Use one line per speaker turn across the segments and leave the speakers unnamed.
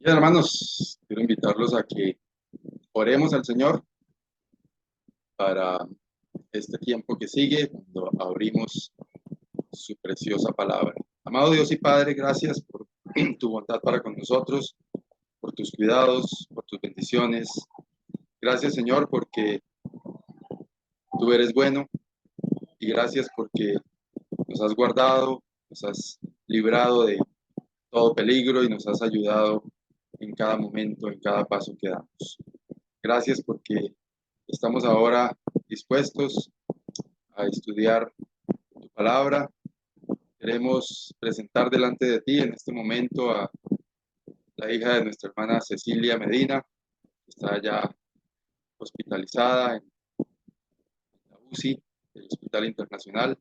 Bien, hermanos, quiero invitarlos a que oremos al Señor para este tiempo que sigue, cuando abrimos su preciosa palabra. Amado Dios y Padre, gracias por tu bondad para con nosotros, por tus cuidados, por tus bendiciones. Gracias, Señor, porque tú eres bueno y gracias porque nos has guardado, nos has librado de todo peligro y nos has ayudado en cada momento, en cada paso que damos. Gracias porque estamos ahora dispuestos a estudiar tu palabra. Queremos presentar delante de ti en este momento a la hija de nuestra hermana Cecilia Medina, que está ya hospitalizada en la UCI del Hospital Internacional.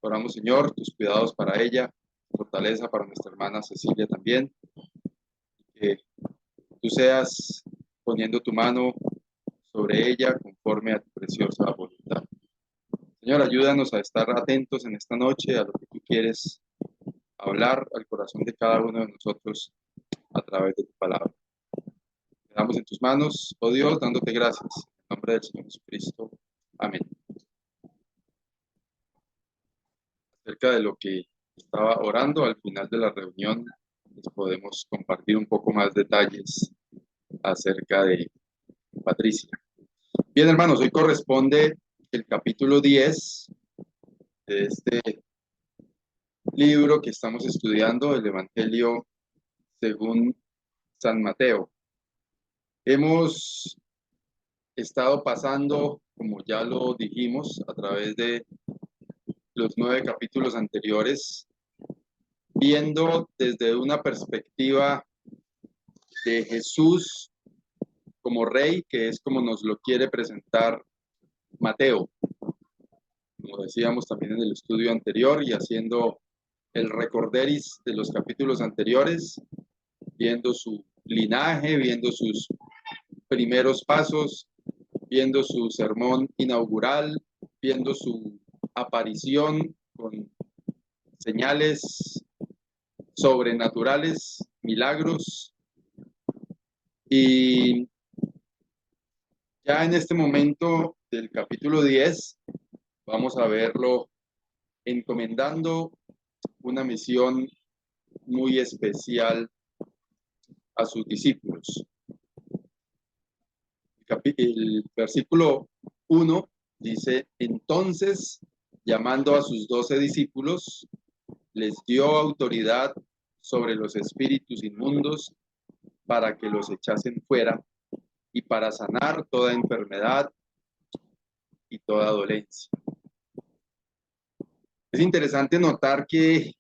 Oramos, Señor, tus cuidados para ella, fortaleza para nuestra hermana Cecilia también, que tú seas poniendo tu mano sobre ella conforme a tu preciosa voluntad. Señor, ayúdanos a estar atentos en esta noche a lo que tú quieres hablar al corazón de cada uno de nosotros a través de tu palabra. Quedamos en tus manos, oh Dios, dándote gracias. En el nombre del Señor Jesucristo. Amén. Acerca de lo que estaba orando al final de la reunión, les podemos compartir un poco más detalles acerca de Patricia. Bien, hermanos, hoy corresponde el capítulo 10 de este libro que estamos estudiando, el Evangelio según San Mateo. Hemos estado pasando, como ya lo dijimos, a través de los 9 capítulos anteriores, viendo desde una perspectiva de Jesús como rey, que es como nos lo quiere presentar Mateo, como decíamos también en el estudio anterior, y haciendo el recorderis de los capítulos anteriores, viendo su linaje, viendo sus primeros pasos, viendo su sermón inaugural, viendo su aparición con señales sobrenaturales, milagros. Y ya en este momento del capítulo 10 vamos a verlo encomendando una misión muy especial a sus discípulos. El versículo 1 dice: entonces, llamando a sus 12 discípulos, les dio autoridad sobre los espíritus inmundos para que los echasen fuera y para sanar toda enfermedad y toda dolencia. Es interesante notar que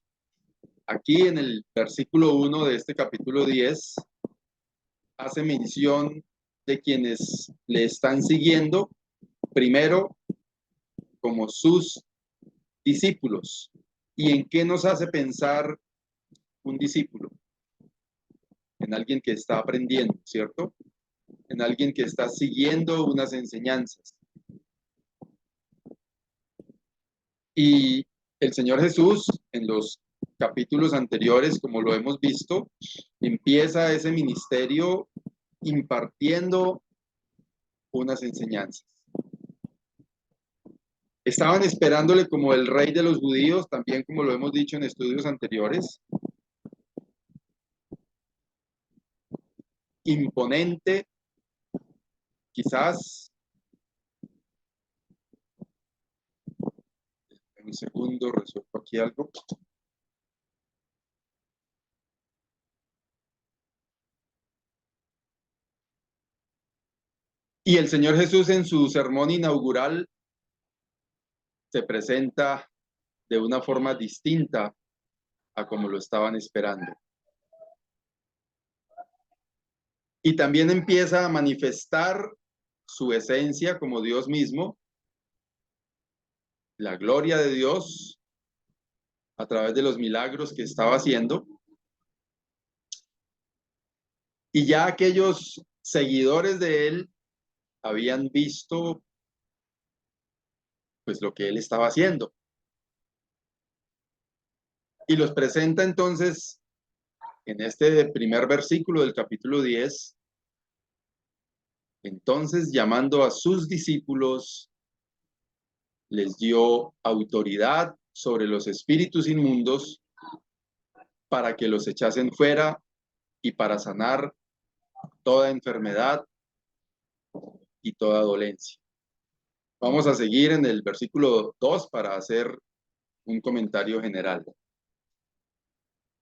aquí en el versículo 1 de este capítulo 10 hace mención de quienes le están siguiendo, primero como sus discípulos. ¿Y en qué nos hace pensar un discípulo? En alguien que está aprendiendo, ¿cierto? En alguien que está siguiendo unas enseñanzas. Y el Señor Jesús, en los capítulos anteriores, como lo hemos visto, empieza ese ministerio impartiendo unas enseñanzas. Estaban esperándole como el rey de los judíos, también como lo hemos dicho en estudios anteriores. Imponente, quizás. En un segundo, resuelvo aquí algo. Y el Señor Jesús en su sermón inaugural se presenta de una forma distinta a como lo estaban esperando. Y también empieza a manifestar su esencia como Dios mismo, la gloria de Dios a través de los milagros que estaba haciendo. Y ya aquellos seguidores de él habían visto pues lo que él estaba haciendo. Y los presenta entonces En este primer versículo del capítulo 10, entonces llamando a sus discípulos, les dio autoridad sobre los espíritus inmundos para que los echasen fuera y para sanar toda enfermedad y toda dolencia. Vamos a seguir en el versículo 2 para hacer un comentario general.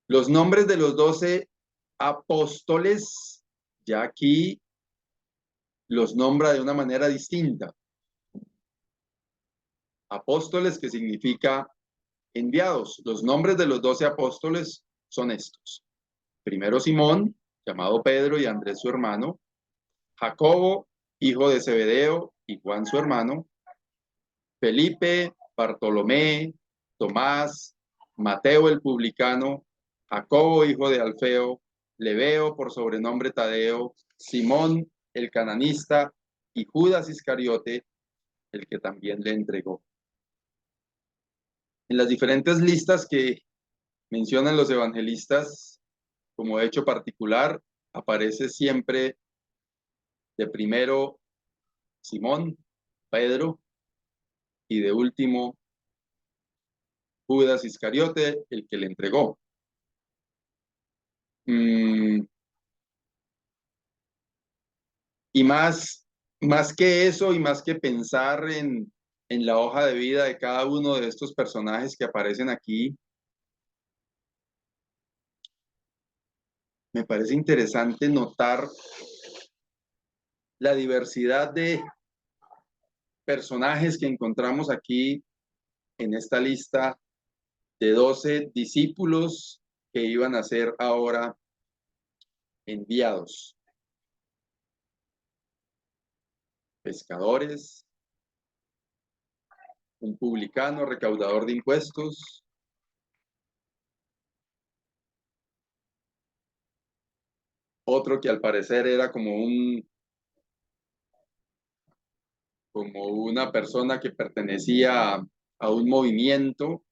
Los nombres de los 12 apóstoles, ya aquí los nombra de una manera distinta. Apóstoles, que significa enviados. Los nombres de los 12 apóstoles son estos. Primero Simón, llamado Pedro, y Andrés su hermano. Jacobo, hijo de Zebedeo, y Juan su hermano. Felipe, Bartolomé, Tomás, Mateo el publicano, Jacobo, hijo de Alfeo, Lebeo, por sobrenombre Tadeo, Simón el cananista, y Judas Iscariote, el que también le entregó. En las diferentes listas que mencionan los evangelistas, como hecho particular, aparece siempre de primero Simón, Pedro, y de último Judas Iscariote, el que le entregó. Y más que eso, y más que pensar en la hoja de vida de cada uno de estos personajes que aparecen aquí, me parece interesante notar la diversidad de personajes que encontramos aquí en esta lista de 12 discípulos que iban a ser ahora enviados. Pescadores, un publicano, recaudador de impuestos, otro que al parecer era como una persona que pertenecía a un movimiento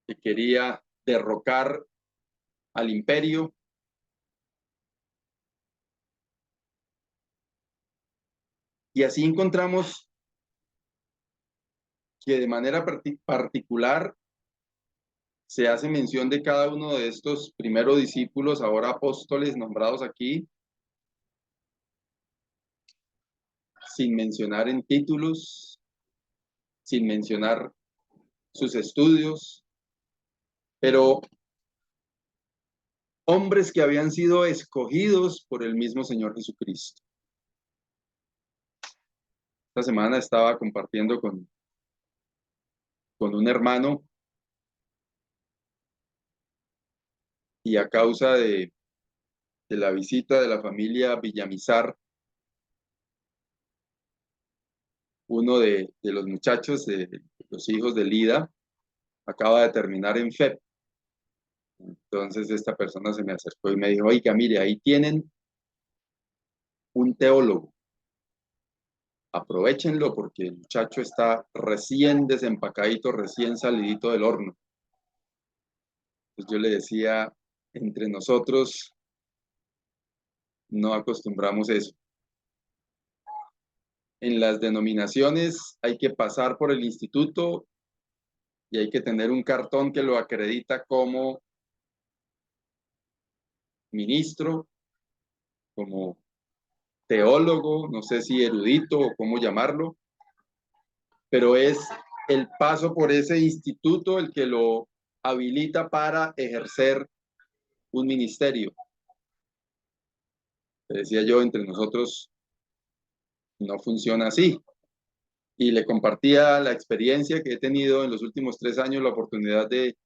que quería derrocar al imperio. Y así encontramos que de manera particular se hace mención de cada uno de estos primeros discípulos, ahora apóstoles nombrados aquí, sin mencionar en títulos, sin mencionar sus estudios, pero hombres que habían sido escogidos por el mismo Señor Jesucristo. Esta semana estaba compartiendo con un hermano y a causa de la visita de la familia Villamizar, uno de los muchachos, de los hijos de Lida, acaba de terminar en FEP. Entonces esta persona se me acercó y me dijo, oiga, mire, ahí tienen un teólogo. Aprovéchenlo porque el muchacho está recién desempacadito, recién salidito del horno. Entonces yo le decía, entre nosotros no acostumbramos eso. En las denominaciones hay que pasar por el instituto y hay que tener un cartón que lo acredita como ministro, como teólogo, no sé si erudito o cómo llamarlo, pero es el paso por ese instituto el que lo habilita para ejercer un ministerio. Le decía yo, entre nosotros no funciona así. Y le compartía la experiencia que he tenido en los últimos 3 años, la oportunidad de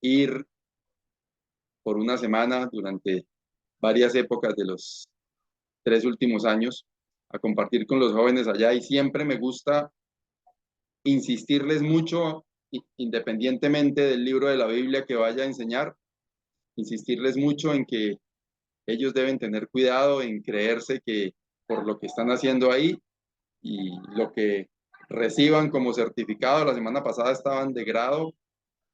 ir por una semana durante varias épocas de los 3 últimos años a compartir con los jóvenes allá, y siempre me gusta insistirles mucho, independientemente del libro de la Biblia que vaya a enseñar, insistirles mucho en que ellos deben tener cuidado en creerse que por lo que están haciendo ahí y lo que reciban como certificado, la semana pasada estaban de grado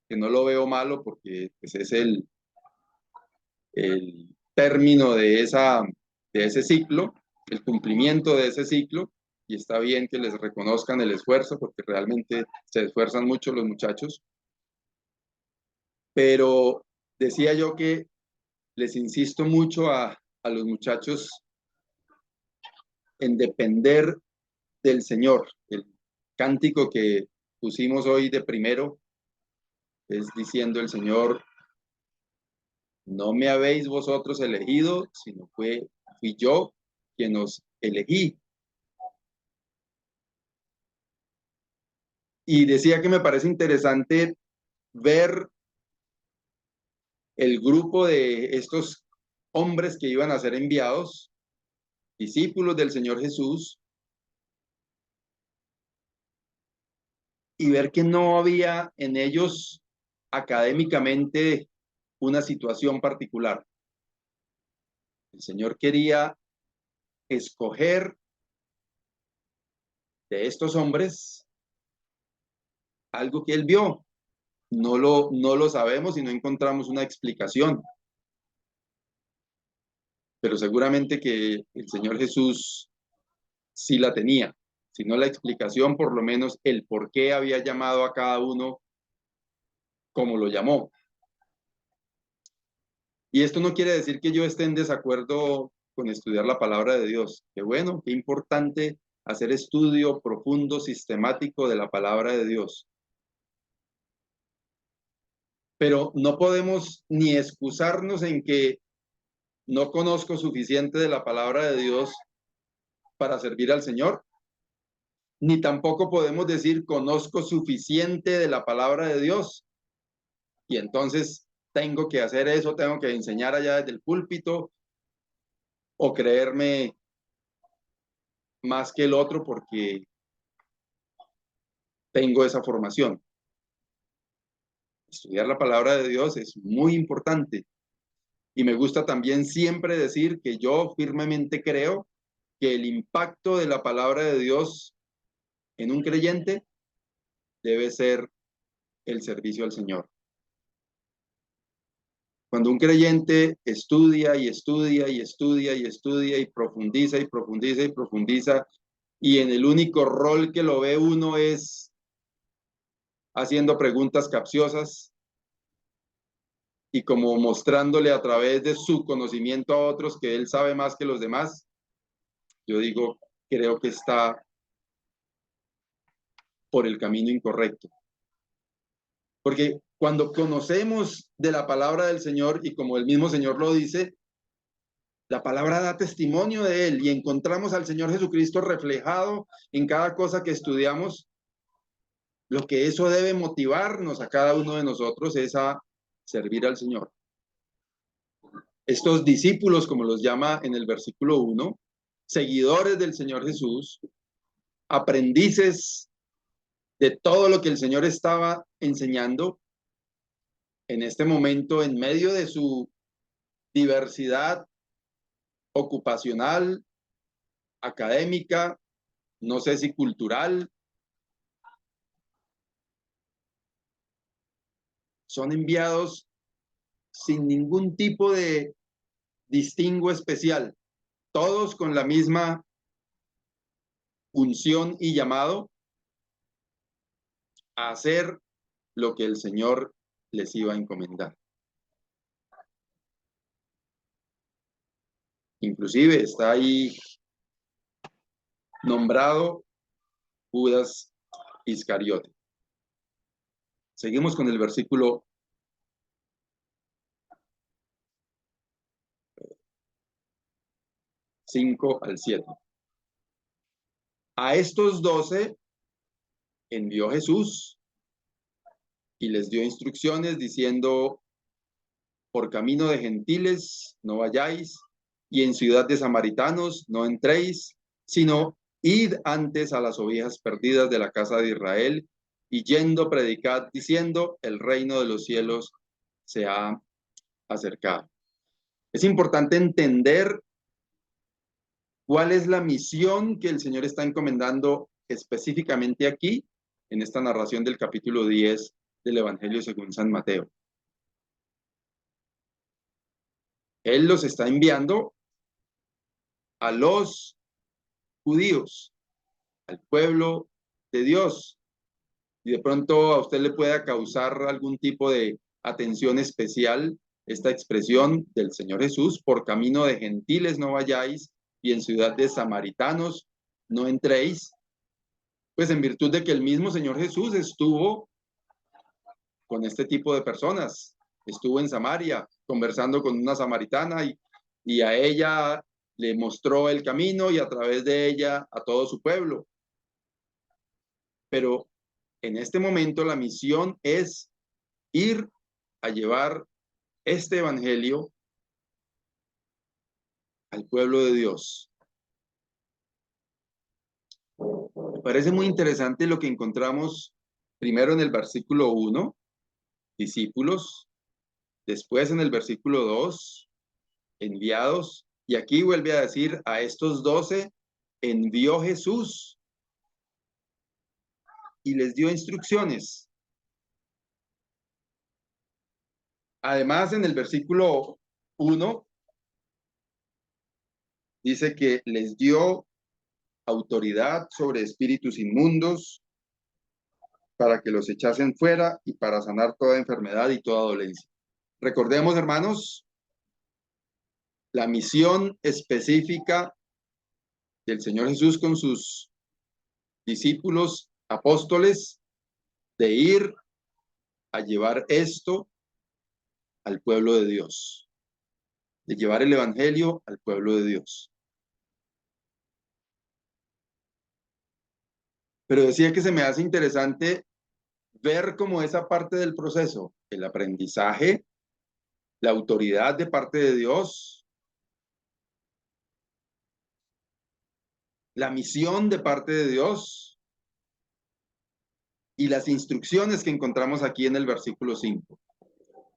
que no lo veo malo porque pues, es el término de ese ciclo, el cumplimiento de ese ciclo, y está bien que les reconozcan el esfuerzo porque realmente se esfuerzan mucho los muchachos. Pero decía yo que les insisto mucho a los muchachos en depender del Señor. El cántico que pusimos hoy de primero es diciendo el Señor, no me habéis vosotros elegido, sino fui yo quien os elegí. Y decía que me parece interesante ver el grupo de estos hombres que iban a ser enviados, discípulos del Señor Jesús, y ver que no había en ellos académicamente una situación particular. El Señor quería escoger de estos hombres algo que él vio. No lo sabemos y no encontramos una explicación, pero seguramente que el Señor Jesús sí la tenía. Si no la explicación, por lo menos el por qué había llamado a cada uno como lo llamó. Y esto no quiere decir que yo esté en desacuerdo con estudiar la palabra de Dios. Qué bueno, qué importante hacer estudio profundo, sistemático de la palabra de Dios. Pero no podemos ni excusarnos en que no conozco suficiente de la palabra de Dios para servir al Señor, ni tampoco podemos decir conozco suficiente de la palabra de Dios y entonces tengo que hacer eso, tengo que enseñar allá desde el púlpito o creerme más que el otro porque tengo esa formación. Estudiar la palabra de Dios es muy importante y me gusta también siempre decir que yo firmemente creo que el impacto de la palabra de Dios en un creyente debe ser el servicio al Señor. Cuando un creyente estudia y estudia y estudia y estudia y profundiza y profundiza y profundiza y en el único rol que lo ve uno es haciendo preguntas capciosas y como mostrándole a través de su conocimiento a otros que él sabe más que los demás, yo digo, creo que está por el camino incorrecto. Porque cuando conocemos de la palabra del Señor y como el mismo Señor lo dice, la palabra da testimonio de Él y encontramos al Señor Jesucristo reflejado en cada cosa que estudiamos. Lo que eso debe motivarnos a cada uno de nosotros es a servir al Señor. Estos discípulos, como los llama en el versículo 1, seguidores del Señor Jesús, aprendices de todo lo que el Señor estaba enseñando, en este momento, en medio de su diversidad ocupacional, académica, no sé si cultural, son enviados sin ningún tipo de distingo especial, todos con la misma unción y llamado a hacer lo que el Señor les iba a encomendar. Inclusive está ahí nombrado Judas Iscariote. Seguimos con el versículo 5 al 7. A estos 12 envió Jesús y les dio instrucciones diciendo, por camino de gentiles no vayáis, y en ciudad de samaritanos no entréis, sino id antes a las ovejas perdidas de la casa de Israel, y yendo predicad diciendo, el reino de los cielos se ha acercado. Es importante entender cuál es la misión que el Señor está encomendando específicamente aquí, en esta narración del capítulo 10 del Evangelio según San Mateo. Él los está enviando a los judíos, al pueblo de Dios. Y de pronto a usted le pueda causar algún tipo de atención especial esta expresión del Señor Jesús: por camino de gentiles no vayáis y en ciudad de samaritanos no entréis. Pues en virtud de que el mismo Señor Jesús estuvo con este tipo de personas, estuvo en Samaria conversando con una samaritana y a ella le mostró el camino y a través de ella a todo su pueblo. Pero en este momento la misión es ir a llevar este evangelio al pueblo de Dios. Me parece muy interesante lo que encontramos primero en el versículo 1, discípulos, después en el versículo 2, enviados, y aquí vuelve a decir: a estos 12 envió Jesús y les dio instrucciones. Además, en el versículo 1 dice que les dio autoridad sobre espíritus inmundos para que los echasen fuera y para sanar toda enfermedad y toda dolencia. Recordemos, hermanos, la misión específica del Señor Jesús con sus discípulos apóstoles de ir a llevar esto al pueblo de Dios, de llevar el evangelio al pueblo de Dios. Pero decía que se me hace interesante ver cómo esa parte del proceso, el aprendizaje, la autoridad de parte de Dios, la misión de parte de Dios y las instrucciones que encontramos aquí en el versículo 5.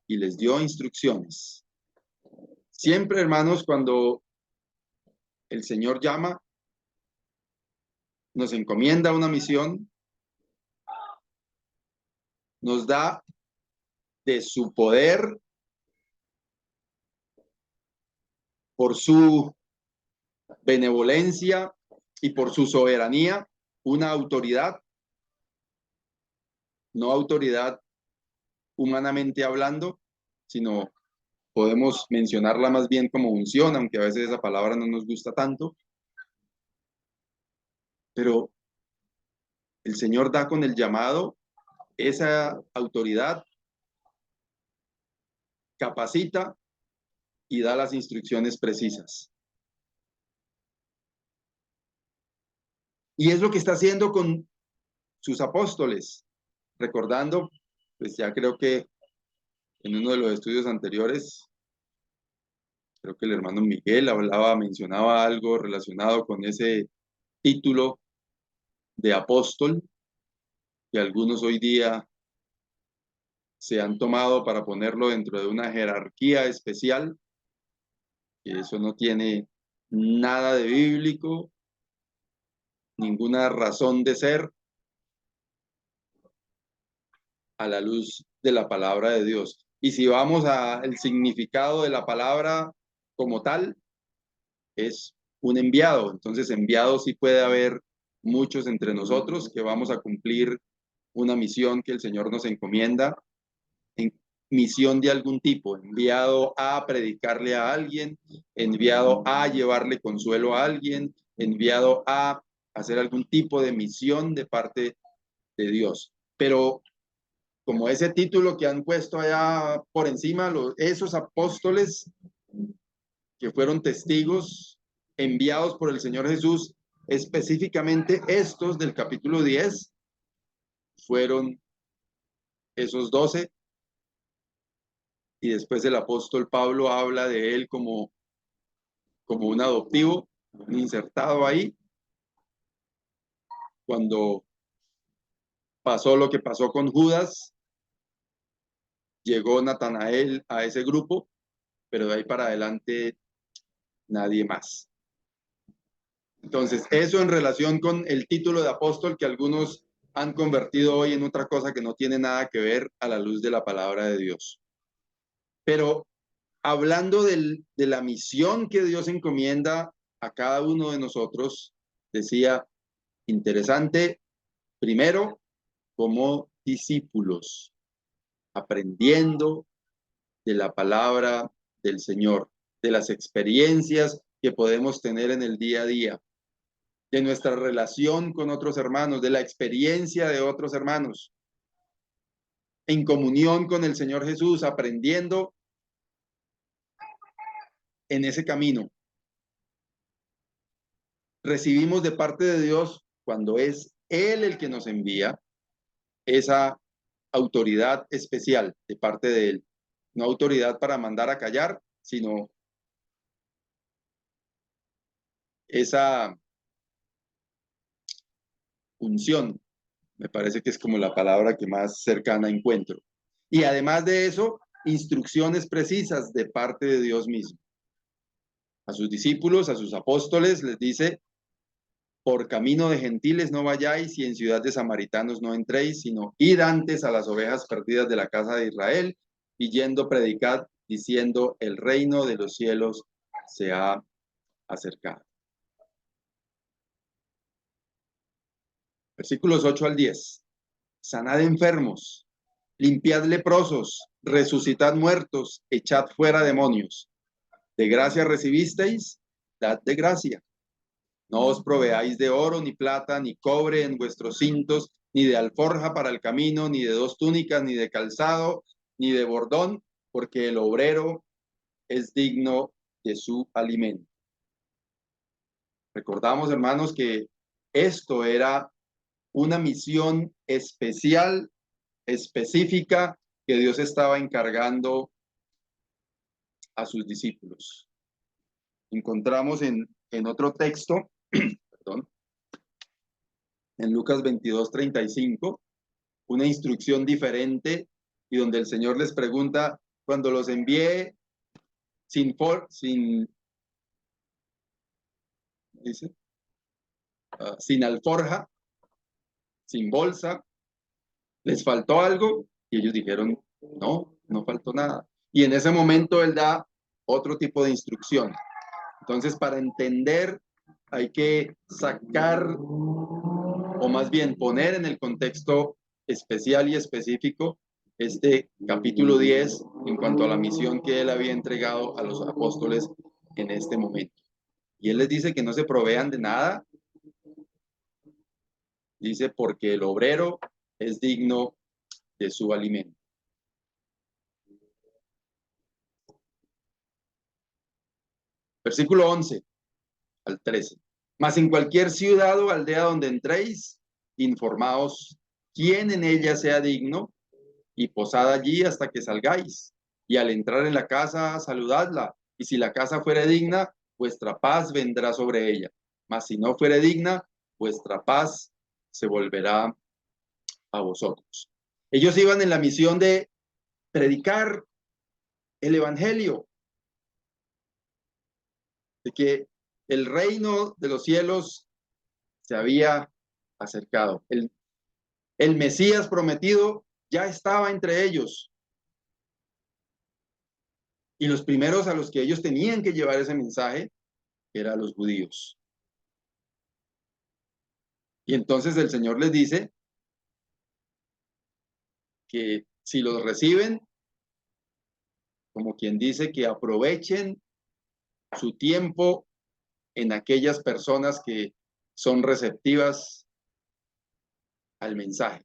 Y les dio instrucciones. Siempre, hermanos, cuando el Señor llama, nos encomienda una misión, nos da de su poder, por su benevolencia y por su soberanía, una autoridad, no autoridad humanamente hablando, sino podemos mencionarla más bien como unción, aunque a veces esa palabra no nos gusta tanto. Pero el Señor da con el llamado esa autoridad, capacita y da las instrucciones precisas. Y es lo que está haciendo con sus apóstoles, recordando, pues ya creo que en uno de los estudios anteriores, creo que el hermano Miguel mencionaba algo relacionado con ese título de apóstol que algunos hoy día se han tomado para ponerlo dentro de una jerarquía especial, que eso no tiene nada de bíblico, ninguna razón de ser a la luz de la palabra de Dios. Y si vamos al significado de la palabra como tal, es un enviado. Entonces, enviado sí puede haber muchos entre nosotros que vamos a cumplir una misión que el Señor nos encomienda, en misión de algún tipo, enviado a predicarle a alguien, enviado a llevarle consuelo a alguien, enviado a hacer algún tipo de misión de parte de Dios. Pero como ese título que han puesto allá por encima, esos apóstoles que fueron testigos enviados por el Señor Jesús, específicamente estos del capítulo 10, fueron esos 12, y después el apóstol Pablo habla de él como un adoptivo, un insertado ahí, cuando pasó lo que pasó con Judas, llegó Natanael a ese grupo, pero de ahí para adelante nadie más. Entonces, eso en relación con el título de apóstol que algunos han convertido hoy en otra cosa que no tiene nada que ver a la luz de la palabra de Dios. Pero hablando de la misión que Dios encomienda a cada uno de nosotros, decía, interesante, primero, como discípulos, aprendiendo de la palabra del Señor, de las experiencias que podemos tener en el día a día, de nuestra relación con otros hermanos, de la experiencia de otros hermanos, en comunión con el Señor Jesús, aprendiendo en ese camino. Recibimos de parte de Dios, cuando es Él el que nos envía, esa autoridad especial de parte de Él. No autoridad para mandar a callar, sino esa unción. Me parece que es como la palabra que más cercana encuentro. Y además de eso, instrucciones precisas de parte de Dios mismo. A sus discípulos, a sus apóstoles, les dice, por camino de gentiles no vayáis y en ciudad de samaritanos no entréis, sino id antes a las ovejas perdidas de la casa de Israel y yendo predicad diciendo, el reino de los cielos se ha acercado. Versículos 8 al 10. Sanad enfermos, limpiad leprosos, resucitad muertos, echad fuera demonios. De gracia recibisteis, dad de gracia. No os proveáis de oro, ni plata, ni cobre en vuestros cintos, ni de alforja para el camino, ni de dos túnicas, ni de calzado, ni de bordón, porque el obrero es digno de su alimento. Recordamos, hermanos, que esto era una misión especial, específica, que Dios estaba encargando a sus discípulos. Encontramos en otro texto, perdón, en Lucas 22:35, una instrucción diferente y donde el Señor les pregunta, cuando los envíe dice, sin alforja, sin bolsa, ¿les faltó algo? Y ellos dijeron, no, no faltó nada. Y en ese momento Él da otro tipo de instrucción. Entonces, para entender, hay que sacar, o más bien poner en el contexto especial y específico este capítulo 10 en cuanto a la misión que Él había entregado a los apóstoles en este momento. Y Él les dice que no se provean de nada. Dice, porque el obrero es digno de su alimento. Versículo 11 al 13. Mas en cualquier ciudad o aldea donde entréis, informaos quién en ella sea digno y posad allí hasta que salgáis. Y al entrar en la casa, saludadla. Y si la casa fuere digna, vuestra paz vendrá sobre ella. Mas si no fuere digna, vuestra paz se volverá a vosotros. Ellos iban en la misión de predicar el evangelio, de que el reino de los cielos se había acercado. El Mesías prometido ya estaba entre ellos. Y los primeros a los que ellos tenían que llevar ese mensaje eran los judíos. Y entonces el Señor les dice que si los reciben, como quien dice, que aprovechen su tiempo en aquellas personas que son receptivas al mensaje,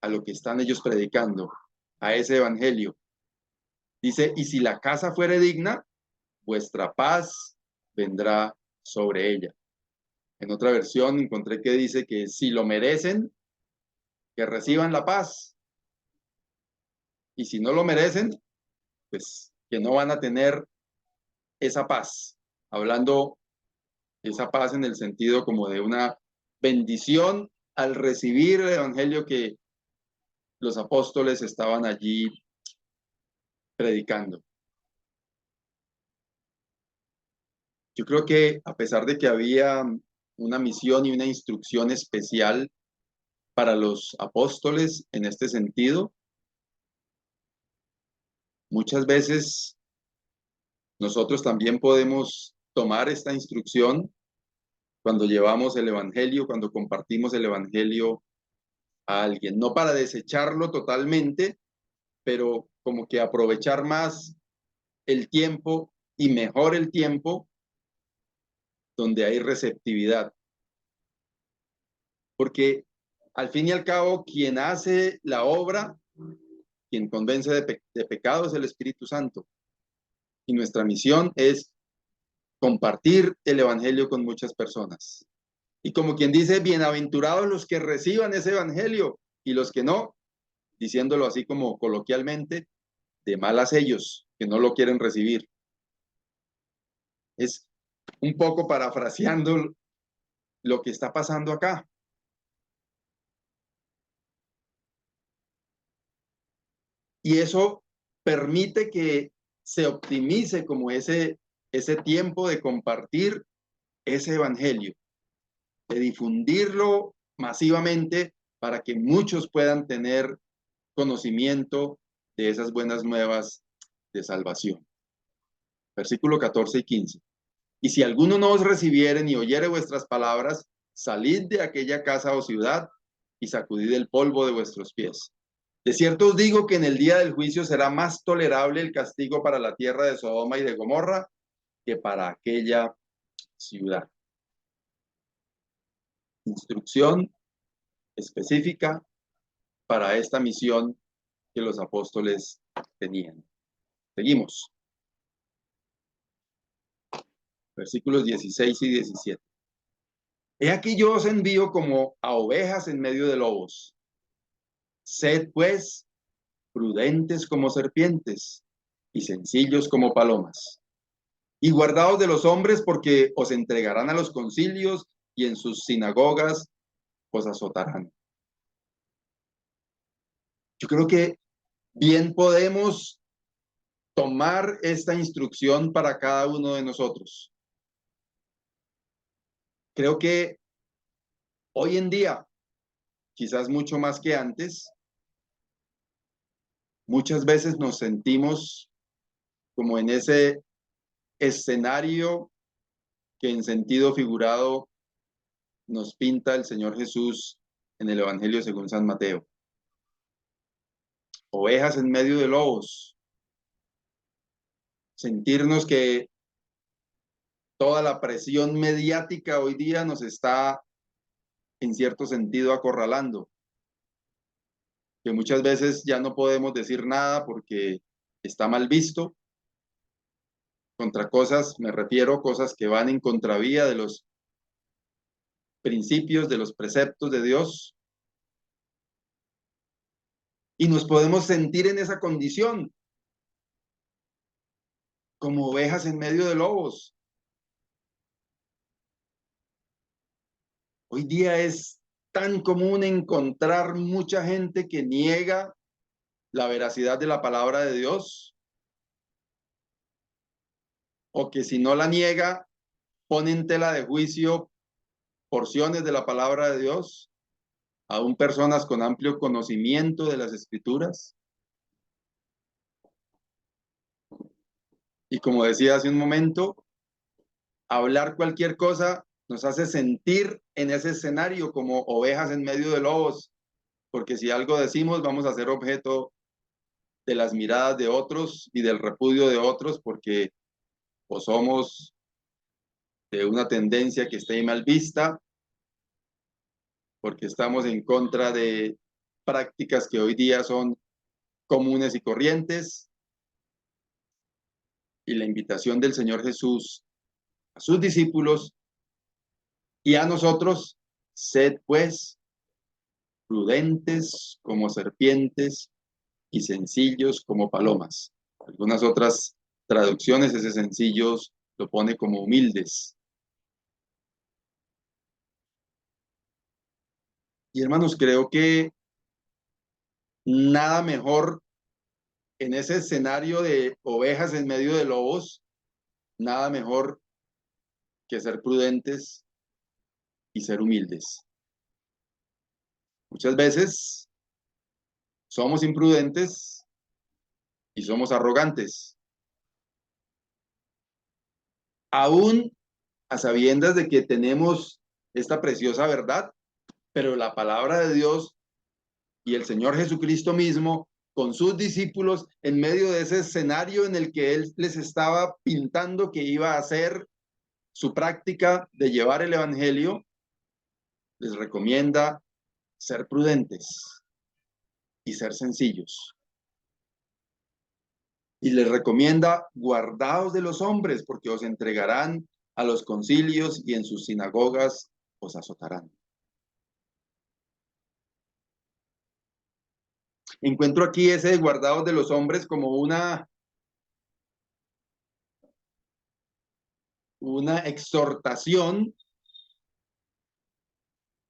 a lo que están ellos predicando, a ese evangelio. Dice, y si la casa fuere digna, vuestra paz vendrá sobre ella. En otra versión encontré que dice que si lo merecen, que reciban la paz. Y si no lo merecen, pues que no van a tener esa paz. Hablando de esa paz en el sentido como de una bendición al recibir el evangelio que los apóstoles estaban allí predicando. Yo creo que a pesar de que había una misión y una instrucción especial para los apóstoles en este sentido. Muchas veces nosotros también podemos tomar esta instrucción cuando llevamos el evangelio, cuando compartimos el evangelio a alguien, no para desecharlo totalmente, pero como que aprovechar más el tiempo y mejor el tiempo donde hay receptividad. Porque al fin y al cabo, quien hace la obra, quien convence de pecado es el Espíritu Santo. Y nuestra misión es compartir el evangelio con muchas personas. Y como quien dice, bienaventurados los que reciban ese evangelio y los que no, diciéndolo así como coloquialmente, de malas ellos que no lo quieren recibir. Es un poco parafraseando lo que está pasando acá. Y eso permite que se optimice como ese tiempo de compartir ese evangelio, de difundirlo masivamente para que muchos puedan tener conocimiento de esas buenas nuevas de salvación. Versículo 14 y 15. Y si alguno no os recibiere ni oyere vuestras palabras, salid de aquella casa o ciudad y sacudid el polvo de vuestros pies. De cierto os digo que en el día del juicio será más tolerable el castigo para la tierra de Sodoma y de Gomorra que para aquella ciudad. Instrucción específica para esta misión que los apóstoles tenían. Seguimos. Versículos 16 y 17. He aquí yo os envío como a ovejas en medio de lobos. Sed pues prudentes como serpientes y sencillos como palomas. Y guardaos de los hombres porque os entregarán a los concilios y en sus sinagogas os azotarán. Yo creo que bien podemos tomar esta instrucción para cada uno de nosotros. Creo que hoy en día, quizás mucho más que antes, muchas veces nos sentimos como en ese escenario que en sentido figurado nos pinta el Señor Jesús en el Evangelio según San Mateo. Ovejas en medio de lobos. Sentirnos que toda la presión mediática hoy día nos está en cierto sentido acorralando. Que muchas veces ya no podemos decir nada porque está mal visto. Contra cosas, me refiero, cosas que van en contravía de los principios, de los preceptos de Dios. Y nos podemos sentir en esa condición, como ovejas en medio de lobos. Hoy día es tan común encontrar mucha gente que niega la veracidad de la palabra de Dios, o que si no la niega, pone en tela de juicio porciones de la palabra de Dios, aún personas con amplio conocimiento de las Escrituras. Y como decía hace un momento, hablar cualquier cosa nos hace sentir en ese escenario como ovejas en medio de lobos, porque si algo decimos vamos a ser objeto de las miradas de otros y del repudio de otros, porque o somos de una tendencia que esté mal vista, porque estamos en contra de prácticas que hoy día son comunes y corrientes. Y la invitación del Señor Jesús a sus discípulos y a nosotros, sed pues prudentes como serpientes y sencillos como palomas. Algunas otras traducciones ese sencillos lo pone como humildes. Y hermanos, creo que nada mejor en ese escenario de ovejas en medio de lobos, nada mejor que ser prudentes y ser humildes. Muchas veces somos imprudentes y somos arrogantes, aún a sabiendas de que tenemos esta preciosa verdad, pero la palabra de Dios y el Señor Jesucristo mismo con sus discípulos en medio de ese escenario en el que Él les estaba pintando que iba a hacer su práctica de llevar el Evangelio, les recomienda ser prudentes y ser sencillos. Y les recomienda guardaos de los hombres porque os entregarán a los concilios y en sus sinagogas os azotarán. Encuentro aquí ese guardaos de los hombres como una exhortación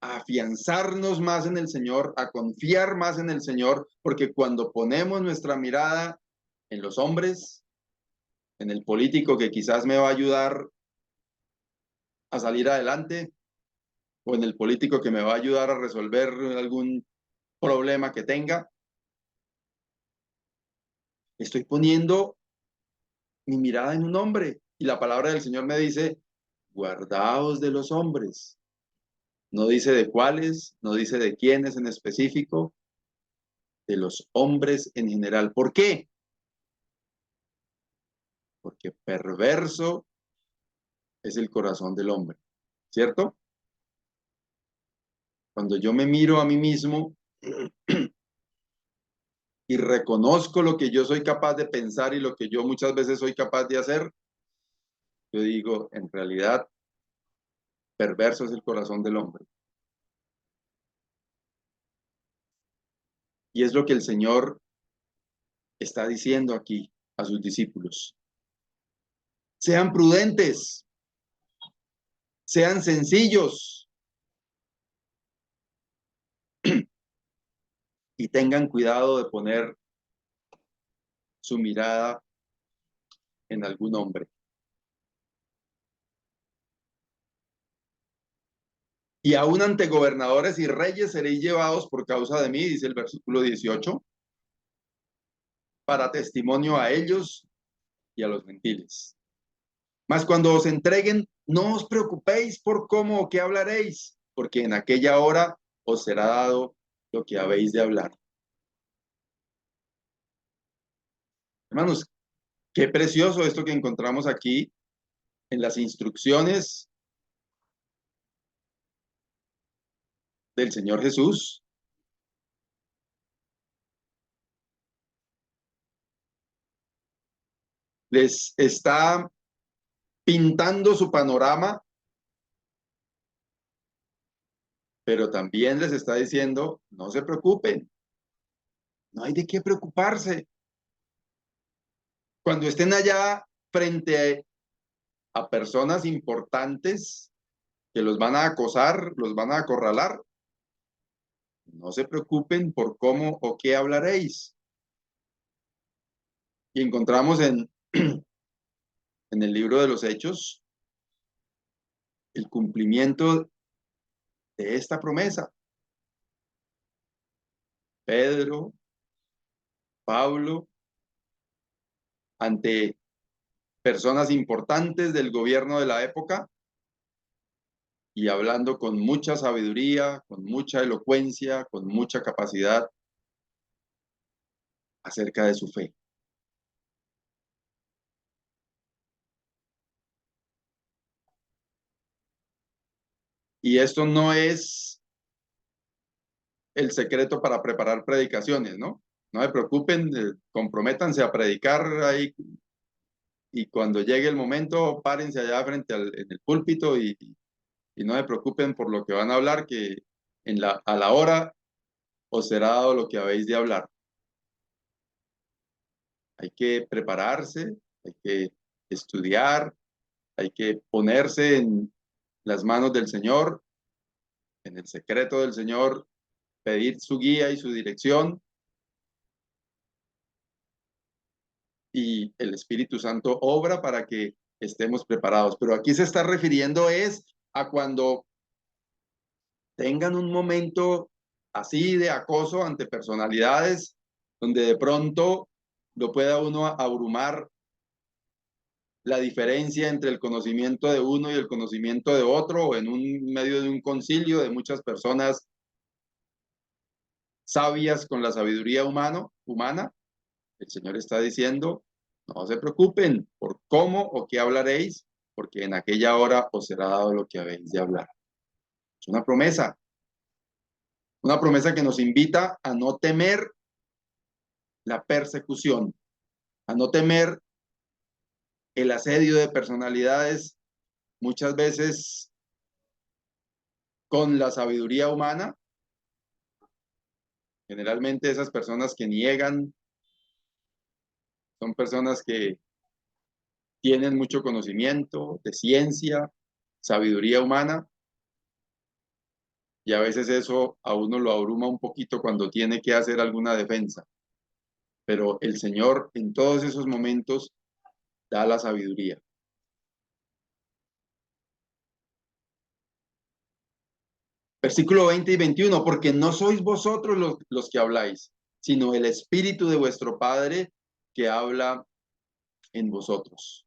a afianzarnos más en el Señor, a confiar más en el Señor, porque cuando ponemos nuestra mirada en los hombres, en el político que quizás me va a ayudar a salir adelante, o en el político que me va a ayudar a resolver algún problema que tenga, estoy poniendo mi mirada en un hombre. Y la palabra del Señor me dice, guardaos de los hombres. No dice de cuáles, no dice de quiénes en específico, de los hombres en general. ¿Por qué? Porque perverso es el corazón del hombre, ¿cierto? Cuando yo me miro a mí mismo y reconozco lo que yo soy capaz de pensar y lo que yo muchas veces soy capaz de hacer, yo digo, en realidad, perverso es el corazón del hombre. Y es lo que el Señor está diciendo aquí a sus discípulos. Sean prudentes, sean sencillos y tengan cuidado de poner su mirada en algún hombre. Y aún ante gobernadores y reyes seréis llevados por causa de mí, dice el versículo 18, para testimonio a ellos y a los gentiles. Mas cuando os entreguen, no os preocupéis por cómo o qué hablaréis, porque en aquella hora os será dado lo que habéis de hablar. Hermanos, qué precioso esto que encontramos aquí en las instrucciones del Señor Jesús. Les está pintando su panorama, pero también les está diciendo, no se preocupen, no hay de qué preocuparse. Cuando estén allá frente a personas importantes que los van a acosar, los van a acorralar, no se preocupen por cómo o qué hablaréis. Y encontramos en el libro de los Hechos el cumplimiento de esta promesa. Pedro, Pablo, ante personas importantes del gobierno de la época y hablando con mucha sabiduría, con mucha elocuencia, con mucha capacidad acerca de su fe. Y esto no es el secreto para preparar predicaciones, ¿no? No se preocupen, comprométanse a predicar ahí y cuando llegue el momento, párense allá frente en el púlpito y no se preocupen por lo que van a hablar, que a la hora os será dado lo que habéis de hablar. Hay que prepararse, hay que estudiar, hay que ponerse en las manos del Señor, en el secreto del Señor, pedir su guía y su dirección, y el Espíritu Santo obra para que estemos preparados. Pero aquí se está refiriendo es a cuando tengan un momento así de acoso ante personalidades, donde de pronto lo pueda uno abrumar la diferencia entre el conocimiento de uno y el conocimiento de otro, o en un medio de un concilio de muchas personas sabias con la sabiduría humana, el Señor está diciendo, no se preocupen por cómo o qué hablaréis, porque en aquella hora os será dado lo que habéis de hablar. Es una promesa que nos invita a no temer la persecución, a no temer el asedio de personalidades, muchas veces con la sabiduría humana. Generalmente esas personas que niegan son personas que tienen mucho conocimiento de ciencia, sabiduría humana, y a veces eso a uno lo abruma un poquito cuando tiene que hacer alguna defensa. Pero el Señor en todos esos momentos da la sabiduría. Versículo 20 y 21, porque no sois vosotros los que habláis, sino el Espíritu de vuestro Padre que habla en vosotros.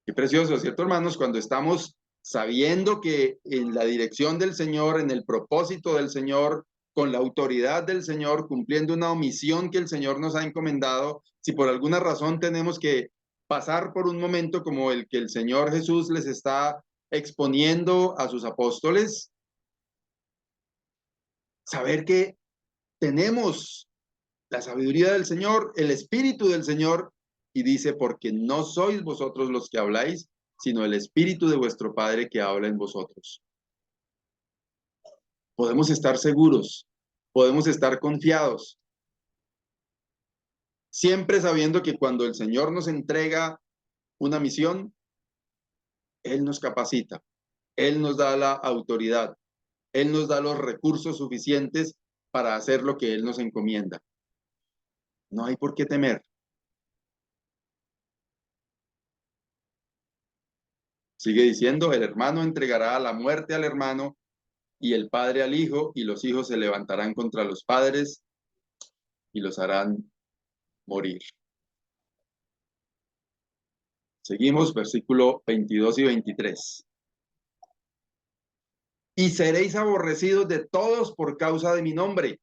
Qué precioso, ¿cierto, hermanos? Cuando estamos sabiendo que en la dirección del Señor, en el propósito del Señor, con la autoridad del Señor, cumpliendo una misión que el Señor nos ha encomendado, si por alguna razón tenemos que pasar por un momento como el que el Señor Jesús les está exponiendo a sus apóstoles, saber que tenemos la sabiduría del Señor, el Espíritu del Señor, y dice, porque no sois vosotros los que habláis, sino el Espíritu de vuestro Padre que habla en vosotros. Podemos estar seguros, podemos estar confiados, siempre sabiendo que cuando el Señor nos entrega una misión, Él nos capacita, Él nos da la autoridad, Él nos da los recursos suficientes para hacer lo que Él nos encomienda. No hay por qué temer. Sigue diciendo, el hermano entregará a la muerte al hermano y el padre al hijo, y los hijos se levantarán contra los padres y los harán morir. Seguimos, versículo 22 y 23. Y seréis aborrecidos de todos por causa de mi nombre,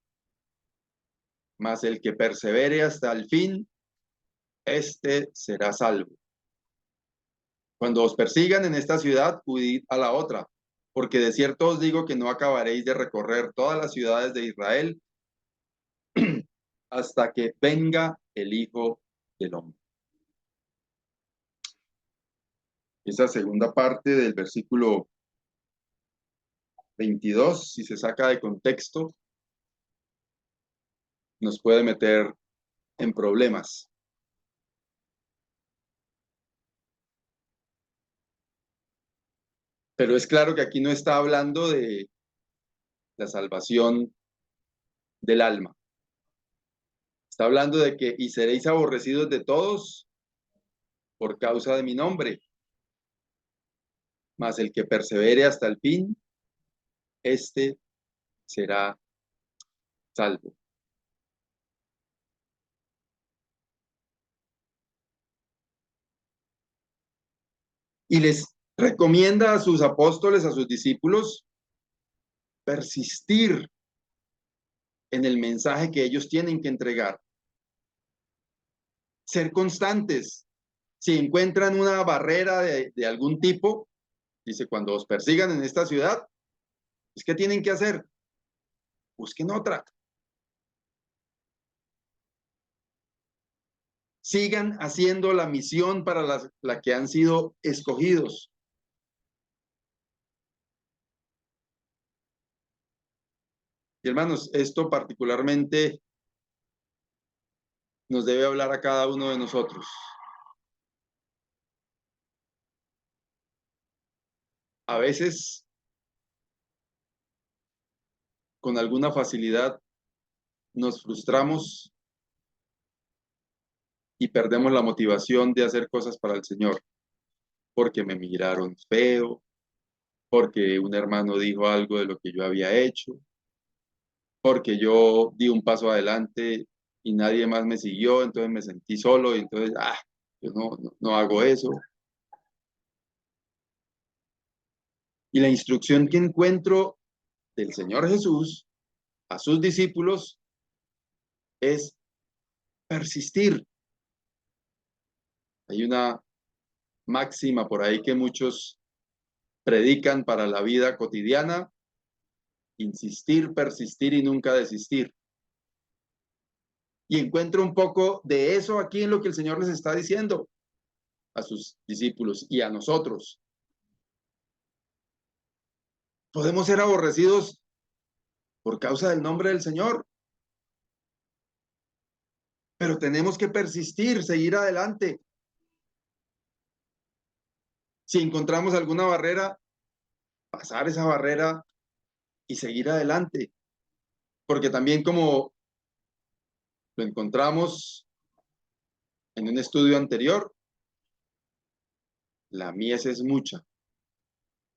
mas el que persevere hasta el fin, éste será salvo. Cuando os persigan en esta ciudad, huid a la otra, porque de cierto os digo que no acabaréis de recorrer todas las ciudades de Israel hasta que venga el Hijo del Hombre. Esa segunda parte del versículo 22, si se saca de contexto, nos puede meter en problemas. Pero es claro que aquí no está hablando de la salvación del alma. Está hablando de que y seréis aborrecidos de todos por causa de mi nombre, mas el que persevere hasta el fin, éste será salvo. Y les recomienda a sus apóstoles, a sus discípulos, persistir en el mensaje que ellos tienen que entregar. Ser constantes. Si encuentran una barrera de algún tipo, dice, cuando os persigan en esta ciudad, ¿es que tienen que hacer? Busquen otra. Sigan haciendo la misión para la que han sido escogidos. Y hermanos, esto particularmente nos debe hablar a cada uno de nosotros. A veces, con alguna facilidad, nos frustramos y perdemos la motivación de hacer cosas para el Señor, porque me miraron feo, porque un hermano dijo algo de lo que yo había hecho, porque yo di un paso adelante y nadie más me siguió, entonces me sentí solo y entonces, yo no hago eso. Y la instrucción que encuentro del Señor Jesús a sus discípulos es persistir. Hay una máxima por ahí que muchos predican para la vida cotidiana: insistir, persistir y nunca desistir. Y encuentro un poco de eso aquí en lo que el Señor les está diciendo a sus discípulos y a nosotros. Podemos ser aborrecidos por causa del nombre del Señor, pero tenemos que persistir, seguir adelante. Si encontramos alguna barrera, pasar esa barrera y seguir adelante. Porque también, como lo encontramos en un estudio anterior, la mies es mucha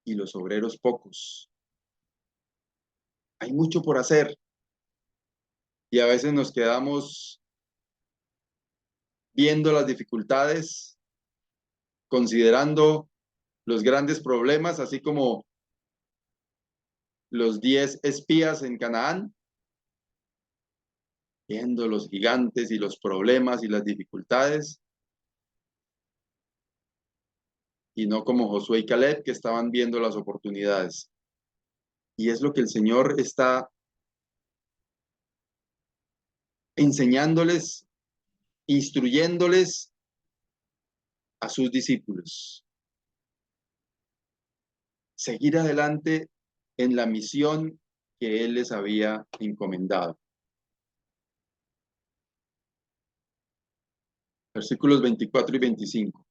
y los obreros pocos. Hay mucho por hacer y a veces nos quedamos viendo las dificultades, considerando los grandes problemas, así como los 10 espías en Canaán, viendo los gigantes y los problemas y las dificultades, y no como Josué y Caleb, que estaban viendo las oportunidades. Y es lo que el Señor está enseñándoles, instruyéndoles a sus discípulos. Seguir adelante en la misión que Él les había encomendado. Versículos 24 y 25.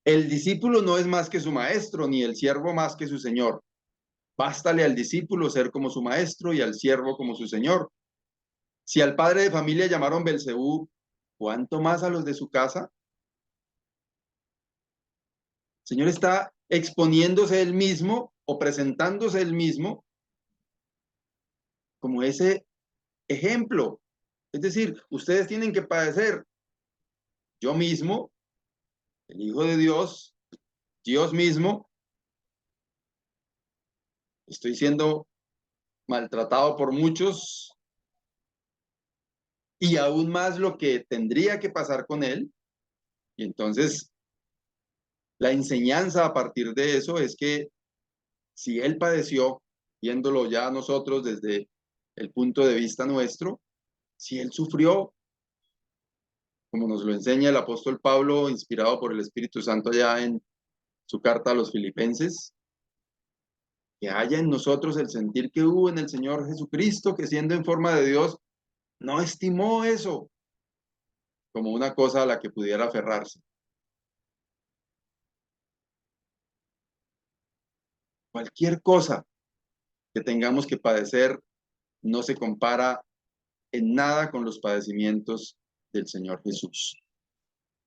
El discípulo no es más que su maestro, ni el siervo más que su señor. Bástale al discípulo ser como su maestro y al siervo como su señor. Si al padre de familia llamaron Belcebú, ¿cuánto más a los de su casa? El Señor está exponiéndose él mismo o presentándose él mismo como ese ejemplo. Es decir, ustedes tienen que padecer. Yo mismo, el Hijo de Dios, Dios mismo, estoy siendo maltratado por muchos y aún más lo que tendría que pasar con él. Y entonces la enseñanza a partir de eso es que si él padeció, viéndolo ya nosotros desde el punto de vista nuestro, si él sufrió, como nos lo enseña el apóstol Pablo, inspirado por el Espíritu Santo allá en su carta a los Filipenses, que haya en nosotros el sentir que hubo en el Señor Jesucristo, que siendo en forma de Dios, no estimó eso como una cosa a la que pudiera aferrarse. Cualquier cosa que tengamos que padecer no se compara en nada con los padecimientos del Señor Jesús.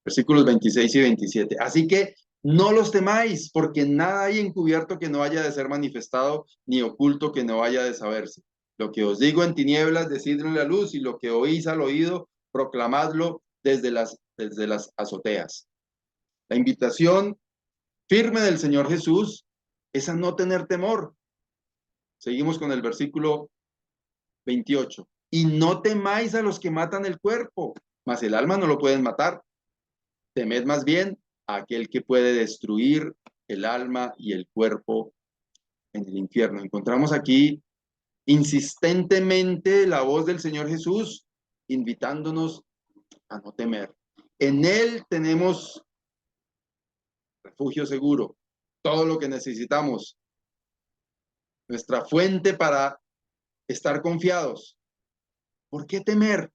Versículos 26 y 27. Así que no los temáis, porque nada hay encubierto que no haya de ser manifestado, ni oculto que no haya de saberse. Lo que os digo en tinieblas, decidlo en la luz, y lo que oís al oído, proclamadlo desde las azoteas. La invitación firme del Señor Jesús es a no tener temor. Seguimos con el versículo 28. Y no temáis a los que matan el cuerpo, mas el alma no lo pueden matar. Temed más bien a aquel que puede destruir el alma y el cuerpo en el infierno. Encontramos aquí insistentemente la voz del Señor Jesús invitándonos a no temer. En Él tenemos refugio seguro, todo lo que necesitamos, nuestra fuente para estar confiados. ¿Por qué temer?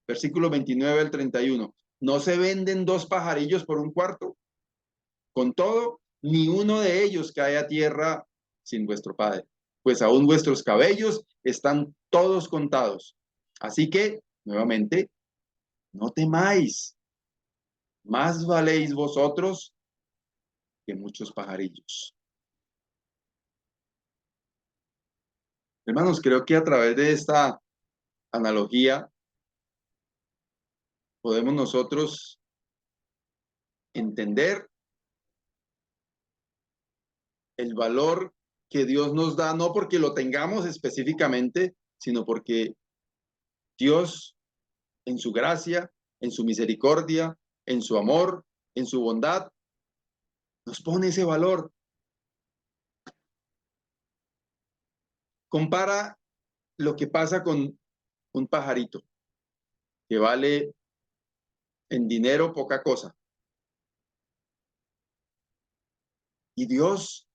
Versículo 29 al 31. ¿No se venden dos pajarillos por un cuarto? Con todo, ni uno de ellos cae a tierra sin vuestro Padre, pues aún vuestros cabellos están todos contados. Así que, nuevamente, no temáis, más valéis vosotros que muchos pajarillos. Hermanos, creo que a través de esta analogía podemos nosotros entender el valor que Dios nos da, no porque lo tengamos específicamente, sino porque Dios en su gracia, en su misericordia, en su amor, en su bondad, nos pone ese valor. Compara lo que pasa con un pajarito que vale en dinero poca cosa. Y Dios,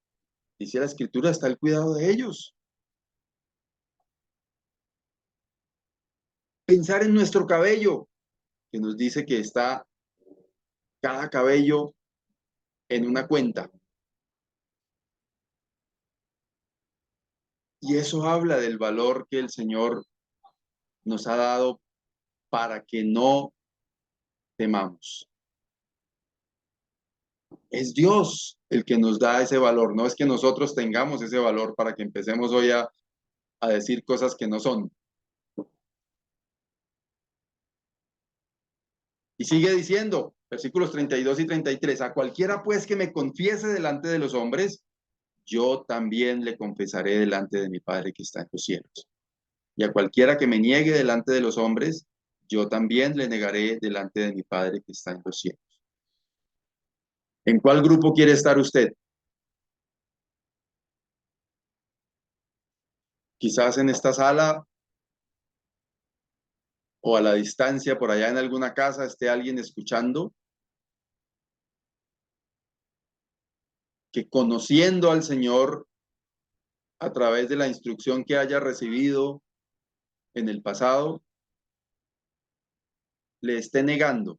dice la Escritura, está al cuidado de ellos. Pensar en nuestro cabello, que nos dice que está cada cabello en una cuenta. Y eso habla del valor que el Señor nos ha dado para que no temamos. Es Dios el que nos da ese valor, no es que nosotros tengamos ese valor para que empecemos hoy a decir cosas que no son. Y sigue diciendo, versículos 32 y 33, a cualquiera pues que me confiese delante de los hombres, yo también le confesaré delante de mi Padre que está en los cielos. Y a cualquiera que me niegue delante de los hombres, yo también le negaré delante de mi Padre que está en los cielos. ¿En cuál grupo quiere estar usted? Quizás en esta sala o a la distancia, por allá en alguna casa, esté alguien escuchando que conociendo al Señor a través de la instrucción que haya recibido en el pasado, le esté negando.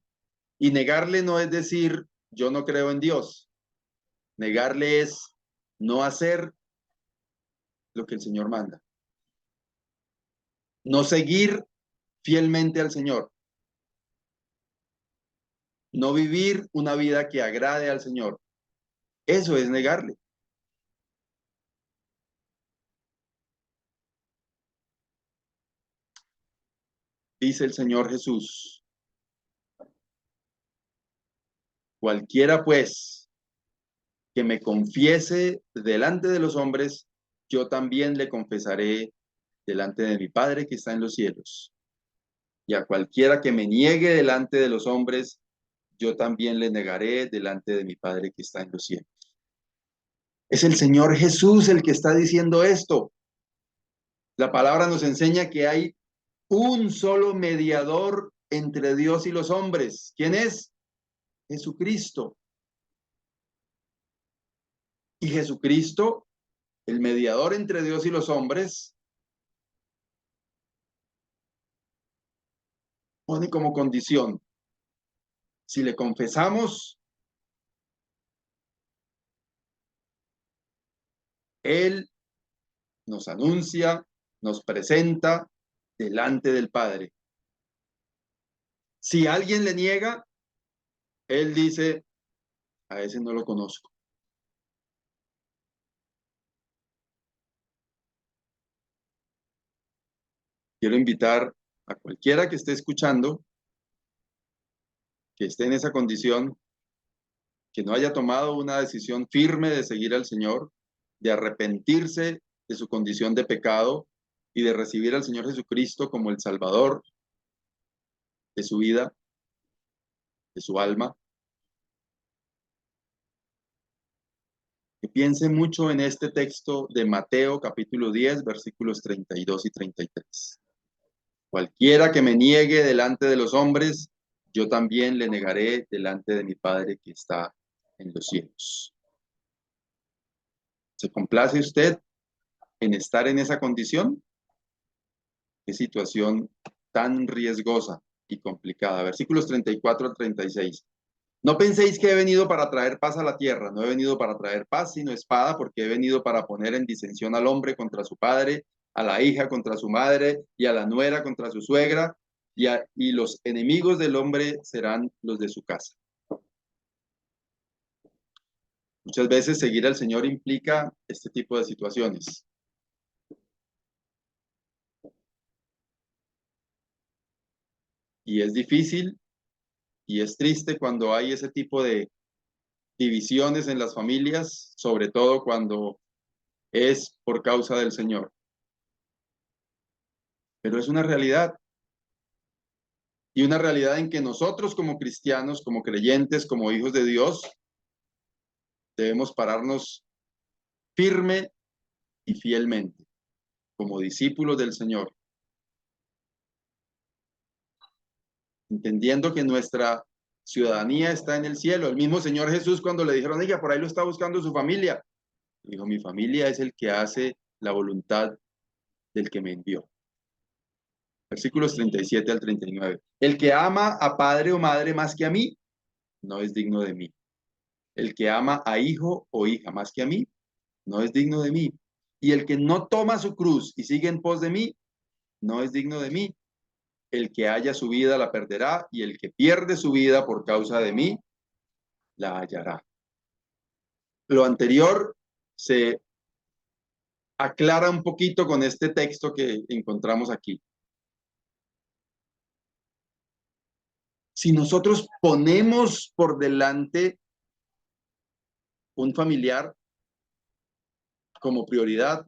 Y negarle no es decir, yo no creo en Dios. Negarle es no hacer lo que el Señor manda. No seguir fielmente al Señor. No vivir una vida que agrade al Señor. Eso es negarle. Dice el Señor Jesús, cualquiera pues que me confiese delante de los hombres, yo también le confesaré delante de mi Padre que está en los cielos. Y a cualquiera que me niegue delante de los hombres, yo también le negaré delante de mi Padre que está en los cielos. Es el Señor Jesús el que está diciendo esto. La palabra nos enseña que hay un solo mediador entre Dios y los hombres. ¿Quién es? Jesucristo. Y Jesucristo, el mediador entre Dios y los hombres, pone como condición, si le confesamos, Él nos anuncia, nos presenta delante del Padre. Si alguien le niega, Él dice, a ese no lo conozco. Quiero invitar a cualquiera que esté escuchando, que esté en esa condición, que no haya tomado una decisión firme de seguir al Señor, de arrepentirse de su condición de pecado y de recibir al Señor Jesucristo como el Salvador de su vida, de su alma, que piense mucho en este texto de Mateo capítulo 10, versículos 32 y 33. Cualquiera que me niegue delante de los hombres, yo también le negaré delante de mi Padre que está en los cielos. ¿Se complace usted en estar en esa condición? Qué situación tan riesgosa y complicada. Versículos 34 al 36. No penséis que he venido para traer paz a la tierra. No he venido para traer paz, sino espada, porque he venido para poner en disensión al hombre contra su padre, a la hija contra su madre, y a la nuera contra su suegra, y los enemigos del hombre serán los de su casa. Muchas veces seguir al Señor implica este tipo de situaciones. Y es difícil y es triste cuando hay ese tipo de divisiones en las familias, sobre todo cuando es por causa del Señor. Pero es una realidad, y una realidad en que nosotros como cristianos, como creyentes, como hijos de Dios, debemos pararnos firme y fielmente, como discípulos del Señor, entendiendo que nuestra ciudadanía está en el cielo. El mismo Señor Jesús, cuando le dijeron, oiga, por ahí lo está buscando su familia, dijo, mi familia es el que hace la voluntad del que me envió. Versículos 37 al 39. El que ama a padre o madre más que a mí, no es digno de mí. El que ama a hijo o hija más que a mí, no es digno de mí. Y el que no toma su cruz y sigue en pos de mí, no es digno de mí. El que haya su vida la perderá, y el que pierde su vida por causa de mí, la hallará. Lo anterior se aclara un poquito con este texto que encontramos aquí. Si nosotros ponemos por delante un familiar como prioridad,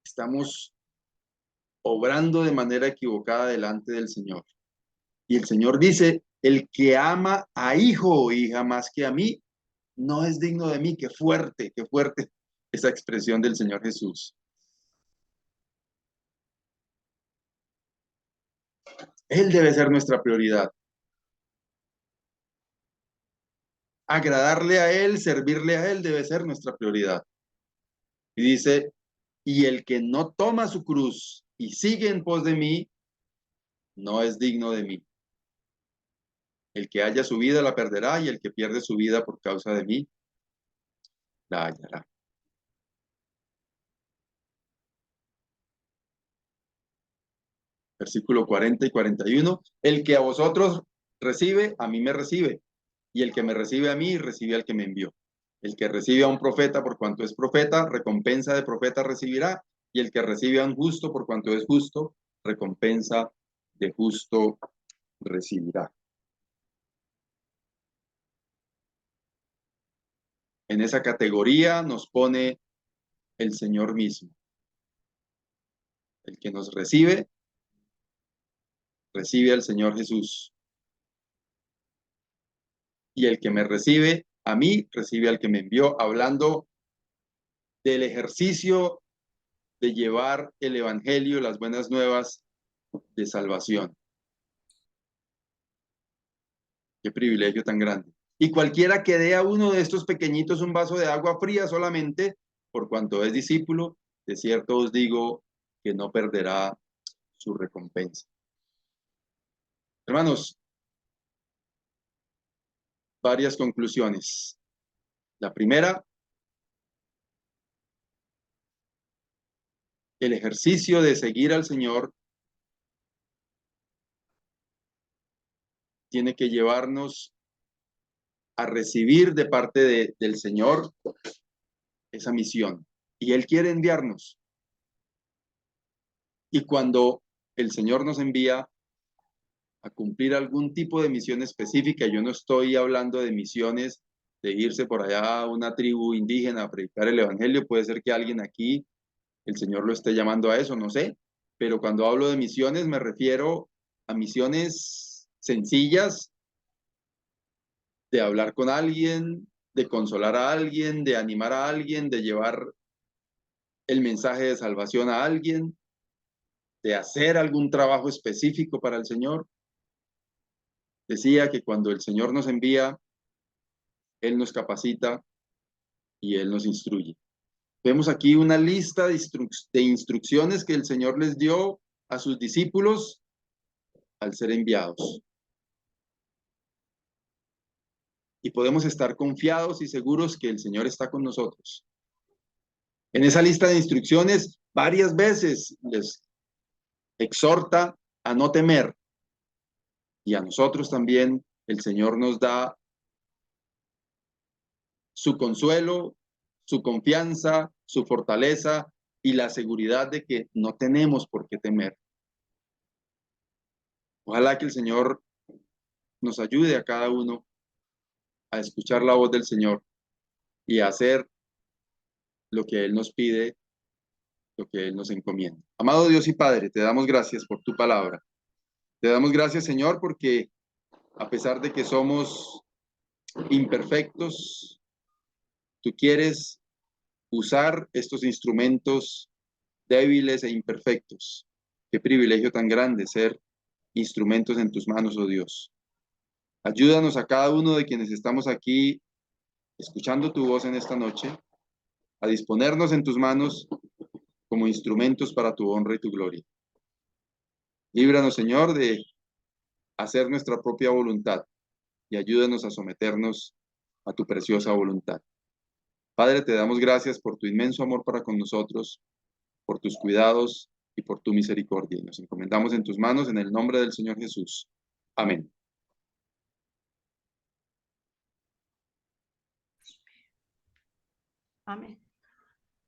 estamos obrando de manera equivocada delante del Señor. Y el Señor dice, el que ama a hijo o hija más que a mí, no es digno de mí. Qué fuerte esa expresión del Señor Jesús. Él debe ser nuestra prioridad. Agradarle a Él, servirle a Él, debe ser nuestra prioridad. Y dice, y el que no toma su cruz y sigue en pos de mí, no es digno de mí. El que haya su vida la perderá, y el que pierde su vida por causa de mí, la hallará. Versículo 40 y 41. El que a vosotros recibe, a mí me recibe. Y el que me recibe a mí, recibe al que me envió. El que recibe a un profeta por cuanto es profeta, recompensa de profeta recibirá. Y el que recibe a un justo por cuanto es justo, recompensa de justo recibirá. En esa categoría nos pone el Señor mismo. El que nos recibe, recibe al Señor Jesús. Y el que me recibe a mí, recibe al que me envió, hablando del ejercicio de llevar el Evangelio, las buenas nuevas de salvación. Qué privilegio tan grande. Y cualquiera que dé a uno de estos pequeñitos un vaso de agua fría solamente, por cuanto es discípulo, de cierto os digo que no perderá su recompensa. Hermanos, varias conclusiones. La primera, el ejercicio de seguir al Señor tiene que llevarnos a recibir de parte del Señor esa misión. Y Él quiere enviarnos. Y cuando el Señor nos envía a cumplir algún tipo de misión específica, yo no estoy hablando de misiones de irse por allá a una tribu indígena a predicar el Evangelio. Puede ser que alguien aquí, el Señor lo esté llamando a eso, no sé. Pero cuando hablo de misiones me refiero a misiones sencillas, de hablar con alguien, de consolar a alguien, de animar a alguien, de llevar el mensaje de salvación a alguien, de hacer algún trabajo específico para el Señor. Decía que cuando el Señor nos envía, Él nos capacita y Él nos instruye. Vemos aquí una lista de instrucciones que el Señor les dio a sus discípulos al ser enviados. Y podemos estar confiados y seguros que el Señor está con nosotros. En esa lista de instrucciones, varias veces les exhorta a no temer. Y a nosotros también el Señor nos da su consuelo, su confianza, su fortaleza y la seguridad de que no tenemos por qué temer. Ojalá que el Señor nos ayude a cada uno a escuchar la voz del Señor y a hacer lo que Él nos pide, lo que Él nos encomienda. Amado Dios y Padre, te damos gracias por tu palabra. Te damos gracias, Señor, porque a pesar de que somos imperfectos, tú quieres usar estos instrumentos débiles e imperfectos. Qué privilegio tan grande ser instrumentos en tus manos, oh Dios. Ayúdanos a cada uno de quienes estamos aquí escuchando tu voz en esta noche, a disponernos en tus manos como instrumentos para tu honra y tu gloria. Líbranos, Señor, de hacer nuestra propia voluntad y ayúdanos a someternos a tu preciosa voluntad. Padre, te damos gracias por tu inmenso amor para con nosotros, por tus cuidados y por tu misericordia. Y nos encomendamos en tus manos en el nombre del Señor Jesús. Amén.
Amén.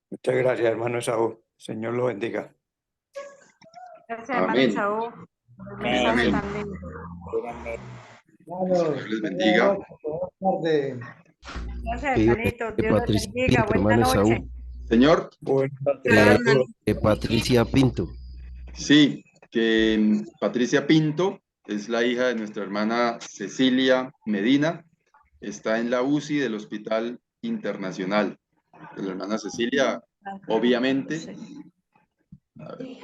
Muchas gracias, hermano Esaú. Señor lo bendiga.
Gracias, hermano
Amén.
Esaú, por el mensaje
Amén.
tan lindo.
Señor les bendiga.
Gracias,
Que Dios
hermanito.
bendiga,
Dios les
Patricia
bendiga.
Pinto,
Buena
hermano
noche.
Esaú.
Señor,
Buenas
Patricia Pinto.
sí, que Patricia Pinto es la hija de nuestra hermana Cecilia Medina. Está en la UCI del Hospital Internacional. La hermana Cecilia, obviamente, a ver,